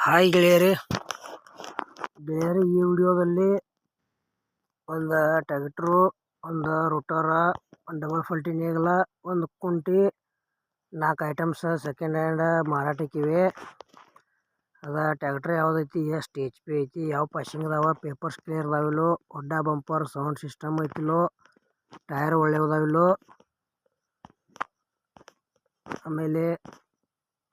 Hi ಗೆಳೆಯರೇ, ಈ ವಿಡಿಯೋದಲ್ಲಿ ಒಂದು ಟ್ರ್ಯಾಕ್ಟ್ರು, ಒಂದು ರೋಟಾರ, ಒಂದು ಡಬಲ್ ಫಲ್ಟಿ ನೇಗಿಲ, ಒಂದು ಕುಂಟಿ, 4 ಐಟಮ್ಸ್ ಸೆಕೆಂಡ್ ಹ್ಯಾಂಡ್ ಮಾರಾಟಕ್ಕಿವೆ. ಅದ ಟ್ರ್ಯಾಕ್ಟರ್ ಯಾವುದೈತಿ, ಎಷ್ಟು HP ಐತಿ, ಯಾವ ಪಾಸಿಂಗ್ ಅದಾವ, ಪೇಪರ್ಸ್ ಕ್ಲಿಯರ್ ಅದಾವಿಲ್ಲೋ, ಹೊಡ್ಡ ಬಂಪರ್ ಸೌಂಡ್ ಸಿಸ್ಟಮ್ ಐತಿಲ್ಲೋ, ಟೈರ್ ಒಳ್ಳೆ ಅದಾವಿಲ್ಲೋ, ಆಮೇಲೆ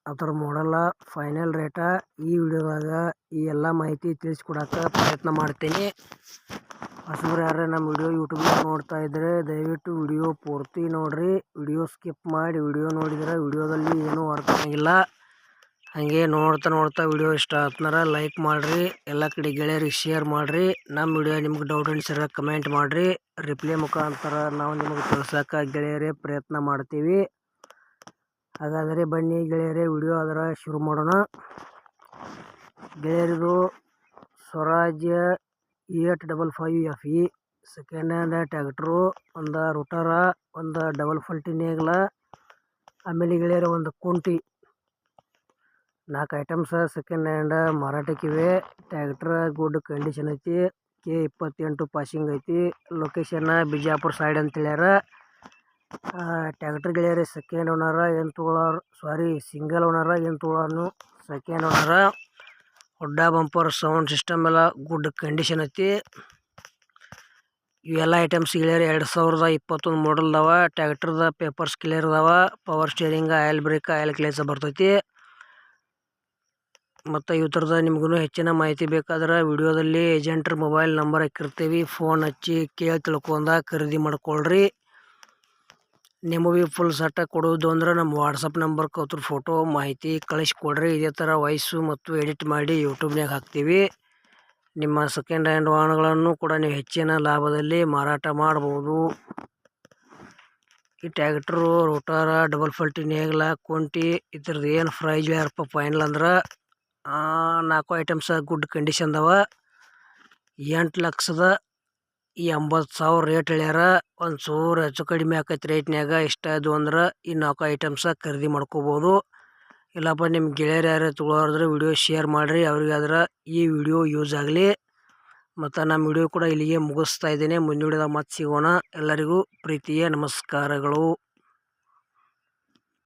ಅದರ ಮಾಡಲ್ಲ, ಫೈನಲ್ ರೇಟ ಈ ವಿಡಿಯೋದಾಗ ಈ ಎಲ್ಲ ಮಾಹಿತಿ ತಿಳಿಸ್ಕೊಡಕ್ಕೆ ಪ್ರಯತ್ನ ಮಾಡ್ತೀನಿ. ಹೊಸಬ್ರು ಯಾರು ನಮ್ಮ ವಿಡಿಯೋ ಯೂಟ್ಯೂಬ್ನಾಗ ನೋಡ್ತಾ ಇದ್ದರೆ ದಯವಿಟ್ಟು ವಿಡಿಯೋ ಪೂರ್ತಿ ನೋಡ್ರಿ. ವಿಡಿಯೋ ಸ್ಕಿಪ್ ಮಾಡಿ ವಿಡಿಯೋ ನೋಡಿದರೆ ವಿಡಿಯೋದಲ್ಲಿ ಏನೂ ಅರ್ಥ ಆಗಿಲ್ಲ. ಹಾಗೆ ನೋಡ್ತಾ ವಿಡಿಯೋ ಇಷ್ಟ ಆತ್ನಾರ ಲೈಕ್ ಮಾಡಿರಿ, ಎಲ್ಲ ಕಡೆ ಗೆಳೆಯರಿಗೆ ಶೇರ್ ಮಾಡಿರಿ. ನಮ್ಮ ವಿಡಿಯೋ ನಿಮ್ಗೆ ಡೌಟ್ ಅನ್ಸಿದ್ರೆ ಕಮೆಂಟ್ ಮಾಡಿರಿ. ರಿಪ್ಲೈ ಮುಖಾಂತರ ನಾವು ನಿಮಗೆ ತಿಳಿಸೋಕೆ ಗೆಳೆಯರೇ ಪ್ರಯತ್ನ ಮಾಡ್ತೀವಿ. ಹಾಗಾದರೆ ಬನ್ನಿ ಗೆಳೆಯರೇ, ವಿಡಿಯೋ ಅದರ ಶುರು ಮಾಡೋಣ. ಗೆಳೆಯರಿದು ಸ್ವರಾಜ್ಯ 855 FE ಸೆಕೆಂಡ್ ಹ್ಯಾಂಡ್ ಟ್ರ್ಯಾಕ್ಟ್ರು, ಒಂದು ರೋಟಾರ, ಒಂದು ಡಬಲ್ ಫಲ್ಟಿ ನೇಗಿಲ, ಆಮೇಲೆ ಗೆಳೆಯರ ಒಂದು ಕುಂಟಿ, 4 ಐಟಮ್ಸ್ ಸೆಕೆಂಡ್ ಹ್ಯಾಂಡ್ ಮಾರಾಟಕ್ಕಿವೆ. ಟ್ರ್ಯಾಕ್ಟರ್ ಗುಡ್ ಕಂಡೀಷನ್ ಐತಿ, K28 ಪಾಸಿಂಗ್ ಐತಿ. ಲೊಕೇಶನ್ ಬಿಜಾಪುರ ಸೈಡ್ ಅಂತ ಹೇಳ್ಯಾರ. ಟ್ರ್ಯಾಕ್ಟರ್ ಗೆಳೆಯರೇ ಸೆಕೆಂಡ್ ಓನರ ಏನು ತೊಗೊಳೋರು, ಸಿಂಗಲ್ ಓನರ ಏನು ತೊಗೊಳೋನು ಸೆಕೆಂಡ್ ಓನರ. ಹೊಡ್ಡ ಬಂಪರ್ ಸೌಂಡ್ ಸಿಸ್ಟಮ್ ಎಲ್ಲ ಗುಡ್ ಕಂಡೀಷನ್ ಐತಿ. ಇವೆಲ್ಲ ಐಟಮ್ಸ್ ಗೆಳೆಯರೆ 2021 ಮಾಡಲ್ ಅದಾವ. ಟ್ರ್ಯಾಕ್ಟರ್ದ ಪೇಪರ್ಸ್ ಕ್ಲಿಯರ್ ಅದಾವ. Power steering, oil brake, oil ಕ್ಲೇಸ್ ಬರ್ತೈತಿ. ಮತ್ತು ಈ ಥರದ ನಿಮ್ಗೂ ಹೆಚ್ಚಿನ ಮಾಹಿತಿ ಬೇಕಾದ್ರೆ ವಿಡಿಯೋದಲ್ಲಿ ಏಜೆಂಟ್ರ ಮೊಬೈಲ್ ನಂಬರ್ ಹಾಕಿರ್ತೀವಿ, ಫೋನ್ ಹಚ್ಚಿ ಕೇಳಿ ತಿಳ್ಕೊಂಡ ಖರೀದಿ ಮಾಡ್ಕೊಳ್ರಿ. ನಿಮಗೆ ಫುಲ್ ಸೆಟ್ ಕೊಡೋದು ಅಂದ್ರೆ ನಮ್ಮ ವಾಟ್ಸಪ್ ನಂಬರ್ಗೆ ಅದ್ರ ಫೋಟೋ ಮಾಹಿತಿ ಕಳಿಸ್ಕೊಡ್ರಿ. ಇದೇ ಥರ ವಾಯ್ಸು ಮತ್ತು ಎಡಿಟ್ ಮಾಡಿ ಯೂಟ್ಯೂಬ್ನಾಗ ಹಾಕ್ತೀವಿ. ನಿಮ್ಮ ಸೆಕೆಂಡ್ ಹ್ಯಾಂಡ್ ವಾಹನಗಳನ್ನು ಕೂಡ ನೀವು ಹೆಚ್ಚಿನ ಲಾಭದಲ್ಲಿ ಮಾರಾಟ ಮಾಡ್ಬೋದು. ಈ ಟ್ರ್ಯಾಕ್ಟ್ರು, ರೋಟಾರ, ಡಬಲ್ ಫಲ್ಟಿ ನೇಗಿಲ, ಕುಂಟಿ ಇದ್ರದ್ದು ಏನು ಪ್ರೈಸ್ ಯಾರಪ್ಪ ಫೈನಲ್ ಅಂದ್ರೆ 4 ಐಟಮ್ಸ್ ಗುಡ್ ಕಂಡೀಷನ್ ಅದಾವ. 8,80,000 ರೇಟ್ ಹೇಳ್ಯಾರ. ಒಂದು ಚೂರು ಹೆಚ್ಚು ಕಡಿಮೆ ಆಕೈತಿ ರೇಟ್ನ್ಯಾಗ. ಇಷ್ಟ ಅದು ಅಂದ್ರೆ ಈ 4 ಐಟಮ್ಸ ಖರೀದಿ ಮಾಡ್ಕೋಬೋದು. ಇಲ್ಲಪ್ಪ ನಿಮ್ಮ ಗೆಳೆಯರು ಯಾರು ತೊಗೊಳೋದ್ರೆ ವಿಡಿಯೋ ಶೇರ್ ಮಾಡಿರಿ, ಅವ್ರಿಗಾದ್ರೆ ಈ ವಿಡಿಯೋ ಯೂಸ್ ಆಗಲಿ. ಮತ್ತು ನಮ್ಮ ವಿಡಿಯೋ ಕೂಡ ಇಲ್ಲಿಗೆ ಮುಗಿಸ್ತಾ ಇದ್ದೇನೆ. ಮುಂದಿನ ವಿಡಿಯೋದಾಗ ಮತ್ತೆ ಸಿಗೋಣ. ಎಲ್ಲರಿಗೂ ಪ್ರೀತಿಯ ನಮಸ್ಕಾರಗಳು.